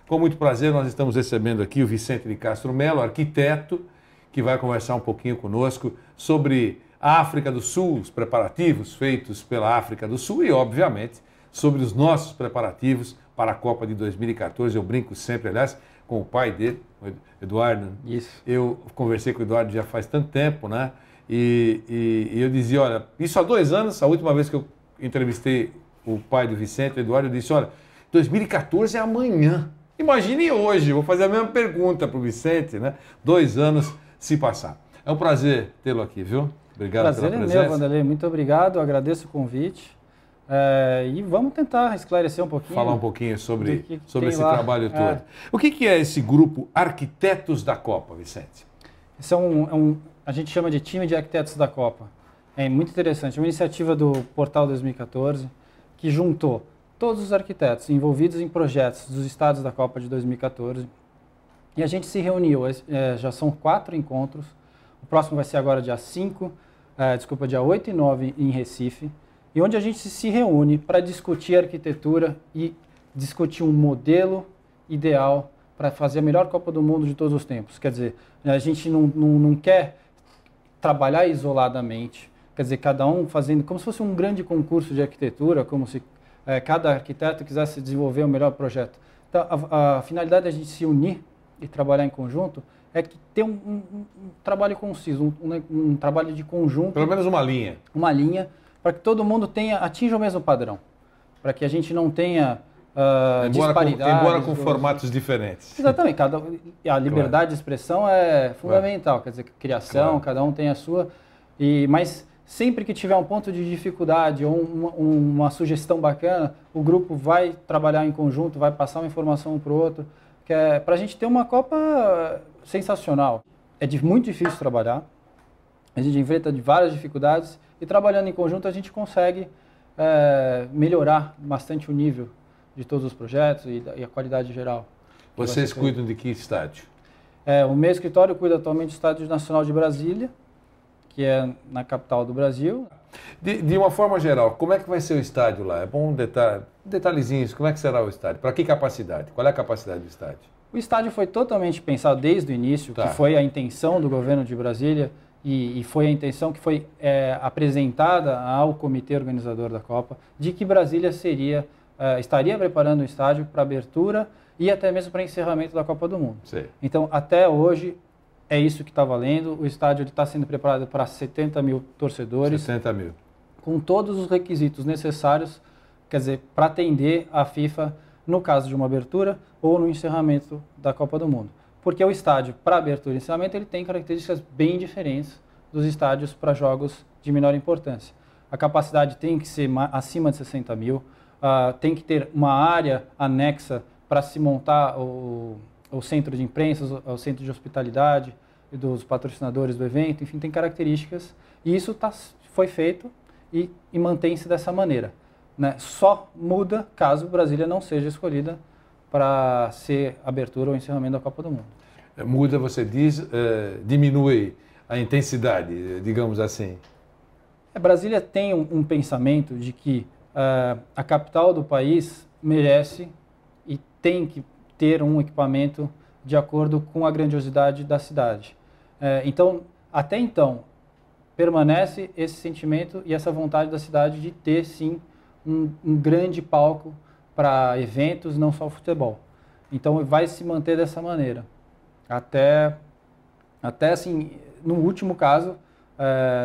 Com muito prazer, nós estamos recebendo aqui o Vicente de Castro Melo, arquiteto, que vai conversar um pouquinho conosco sobre a África do Sul, os preparativos feitos pela África do Sul e, obviamente, sobre os nossos preparativos para a Copa de 2014. Eu brinco sempre, aliás, com o pai dele, o Eduardo. Isso. Eu conversei com o Eduardo já faz tanto tempo, né? E eu dizia, olha, isso há 2 anos, a última vez que eu entrevistei o pai do Vicente, o Eduardo, eu disse, olha, 2014 é amanhã. Imagine hoje, vou fazer a mesma pergunta para o Vicente, né? 2 anos se passar. É um prazer tê-lo aqui, viu? Obrigado pela presença. Prazer é meu, Vanderlei. Muito obrigado, agradeço o convite. E vamos tentar esclerecer um pouquinho. Falar um pouquinho sobre esse lá. trabalho todo. O que é esse grupo Arquitetos da Copa, Vicente? Isso a gente chama de time de arquitetos da Copa. É muito interessante. É uma iniciativa do Portal 2014 que juntou todos os arquitetos envolvidos em projetos dos estados da Copa de 2014. E a gente se reuniu, já são 4 encontros. O próximo vai ser agora dia 8 e 9 em Recife. E onde a gente se reúne para discutir arquitetura e discutir um modelo ideal para fazer a melhor Copa do Mundo de todos os tempos. Quer dizer, a gente não quer trabalhar isoladamente, quer dizer, cada um fazendo como se fosse um grande concurso de arquitetura, como se cada arquiteto quisesse desenvolver o melhor projeto. Então, a finalidade da gente se unir e trabalhar em conjunto é que ter um trabalho conciso, um trabalho de conjunto. Pelo menos uma linha. Uma linha, para que todo mundo atinja o mesmo padrão, para que a gente não tenha disparidades. Embora com formatos diferentes. Exatamente, a liberdade de expressão é fundamental, quer dizer, criação, cada um tem a sua, mas sempre que tiver um ponto de dificuldade ou uma sugestão bacana, o grupo vai trabalhar em conjunto, vai passar uma informação um para o outro, que é para a gente ter uma Copa sensacional. É muito difícil trabalhar, a gente enfrenta várias dificuldades e trabalhando em conjunto a gente consegue melhorar bastante o nível de todos os projetos e a qualidade geral. Vocês cuidam de que estádio? O meu escritório cuida atualmente do Estádio Nacional de Brasília, que é na capital do Brasil. De uma forma geral, como é que vai ser o estádio lá? É bom detalhezinhos, como é que será o estádio? Para que capacidade? Qual é a capacidade do estádio? O estádio foi totalmente pensado desde o início, que foi a intenção do governo de Brasília e foi a intenção que foi apresentada ao comitê organizador da Copa, de que Brasília estaria preparando o estádio para abertura e até mesmo para encerramento da Copa do Mundo. Sim. Então, até hoje, é isso que está valendo. O estádio está sendo preparado para 70 mil torcedores. 70 mil. Com todos os requisitos necessários, quer dizer, para atender a FIFA no caso de uma abertura ou no encerramento da Copa do Mundo. Porque o estádio, para abertura e encerramento, ele tem características bem diferentes dos estádios para jogos de menor importância. A capacidade tem que ser acima de 60 mil, tem que ter uma área anexa para se montar o centro de imprensa, o centro de hospitalidade dos patrocinadores do evento, enfim, tem características e isso foi feito e mantém-se dessa maneira, né? Só muda caso Brasília não seja escolhida para ser abertura ou encerramento da Copa do Mundo. Muda, você diz, diminui a intensidade, digamos assim. Brasília tem um pensamento de que a capital do país merece e tem que ter um equipamento de acordo com a grandiosidade da cidade. Então, até então, permanece esse sentimento e essa vontade da cidade de ter, sim, um grande palco para eventos, não só futebol. Então, vai se manter dessa maneira. Até assim, no último caso,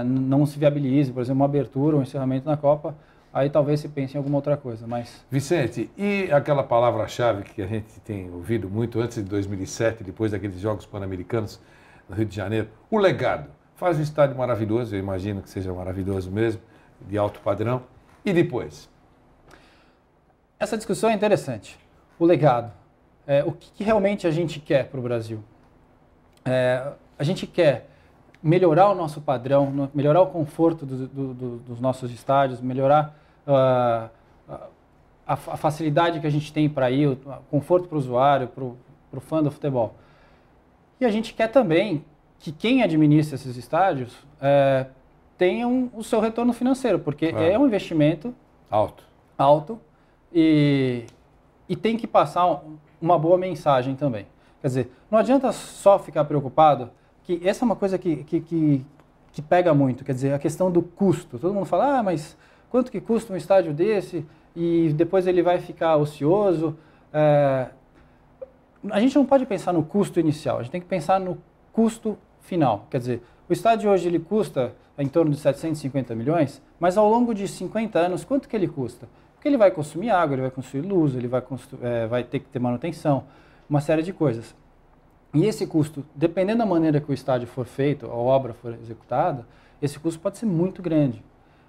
não se viabilize, por exemplo, uma abertura ou um encerramento na Copa, aí talvez se pense em alguma outra coisa, mas... Vicente, e aquela palavra-chave que a gente tem ouvido muito antes de 2007, depois daqueles Jogos Pan-Americanos no Rio de Janeiro, o legado. Faz um estádio maravilhoso, eu imagino que seja maravilhoso mesmo, de alto padrão. E depois? Essa discussão é interessante. O legado. O que realmente a gente quer para o Brasil? A gente quer melhorar o nosso padrão, melhorar o conforto dos nossos estádios, melhorar a facilidade que a gente tem para ir, o conforto para o usuário, para o fã do futebol. E a gente quer também que quem administra esses estádios tenha o seu retorno financeiro, porque é um investimento alto e tem que passar uma boa mensagem também. Quer dizer, não adianta só ficar preocupado, que essa é uma coisa que pega muito, quer dizer, a questão do custo. Todo mundo fala, mas quanto que custa um estádio desse e depois ele vai ficar ocioso? A gente não pode pensar no custo inicial, a gente tem que pensar no custo final. Quer dizer, o estádio hoje ele custa em torno de 750 milhões, mas ao longo de 50 anos, quanto que ele custa? Porque ele vai consumir água, ele vai consumir luz, ele vai ter que ter manutenção, uma série de coisas. E esse custo, dependendo da maneira que o estádio for feito, a obra for executada, esse custo pode ser muito grande.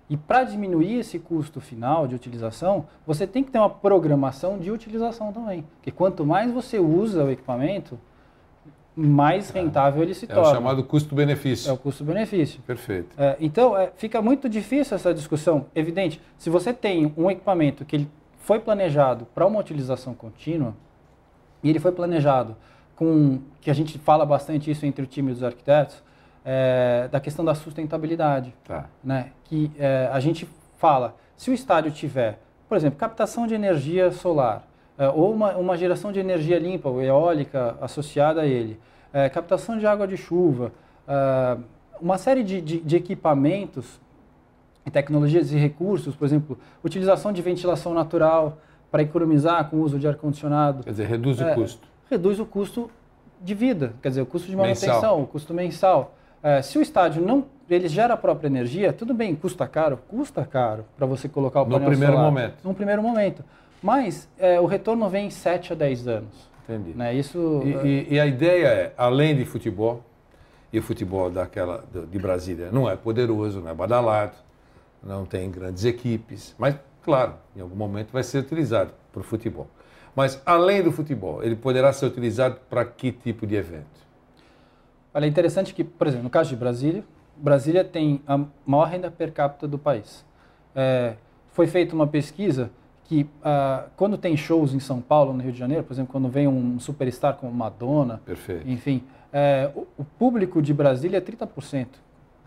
E para diminuir esse custo final de utilização, você tem que ter uma programação de utilização também. Porque quanto mais você usa o equipamento, mais rentável ele se torna. É o chamado custo-benefício. É o custo-benefício. Perfeito. Então, fica muito difícil essa discussão. Evidente, se você tem um equipamento que ele foi planejado para uma utilização contínua, e ele foi planejado que a gente fala bastante isso entre o time dos arquitetos, da questão da sustentabilidade. Tá. Né? Que a gente fala, se o estádio tiver, por exemplo, captação de energia solar, ou uma geração de energia limpa, ou eólica associada a ele, captação de água de chuva, uma série de equipamentos, tecnologias e recursos, por exemplo, utilização de ventilação natural para economizar com o uso de ar-condicionado. Quer dizer, reduz o custo. Reduz o custo de vida, quer dizer, o custo de manutenção, o custo mensal. Se o estádio ele gera a própria energia, tudo bem, custa caro para você colocar o painel solar. No primeiro momento. No primeiro momento. Mas o retorno vem em 7 a 10 anos. Entendi. Né? Isso, e a ideia é, além de futebol, e o futebol de Brasília não é poderoso, não é badalado, não tem grandes equipes, mas, claro, em algum momento vai ser utilizado para o futebol. Mas, além do futebol, ele poderá ser utilizado para que tipo de evento? Olha, é interessante que, por exemplo, no caso de Brasília tem a maior renda per capita do país. Foi feita uma pesquisa que, quando tem shows em São Paulo, no Rio de Janeiro, por exemplo, quando vem um superstar como Madonna, perfeito, enfim, o público de Brasília é 30%.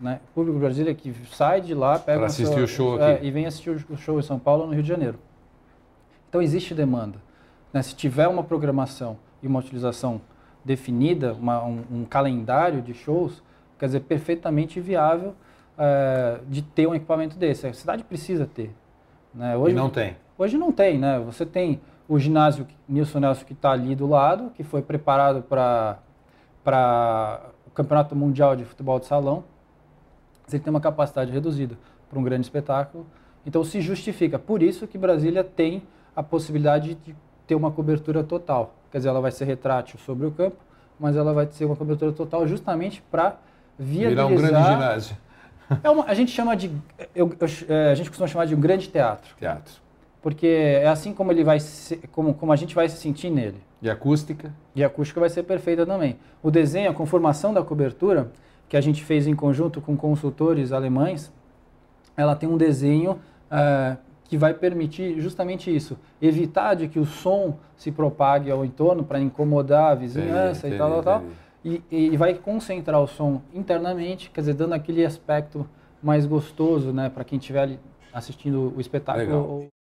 Né? O público de Brasília que sai de lá, pega para assistir o show aqui. E vem assistir o show em São Paulo, no Rio de Janeiro. Então, existe demanda. Né? Se tiver uma programação e uma utilização definida, um calendário de shows, quer dizer, perfeitamente viável de ter um equipamento desse. A cidade precisa ter. Né? Hoje, e não tem. Hoje não tem, né? Você tem o ginásio Nilson Nelson que está ali do lado, que foi preparado para o Campeonato Mundial de Futebol de Salão. Ele tem uma capacidade reduzida para um grande espetáculo. Então se justifica. Por isso que Brasília tem a possibilidade de ter uma cobertura total. Quer dizer, ela vai ser retrátil sobre o campo, mas ela vai ter uma cobertura total justamente para viabilizar... Virar um grande ginásio. A gente chama a gente costuma chamar de um grande teatro. Teatro. Porque é assim como ele vai como a gente vai se sentir nele. E acústica? E a acústica vai ser perfeita também. O desenho, a conformação da cobertura, que a gente fez em conjunto com consultores alemães, ela tem um desenho que vai permitir justamente isso, evitar de que o som se propague ao entorno para incomodar a vizinhança e tal. E vai concentrar o som internamente, quer dizer, dando aquele aspecto mais gostoso, né, para quem estiver ali assistindo o espetáculo. Legal.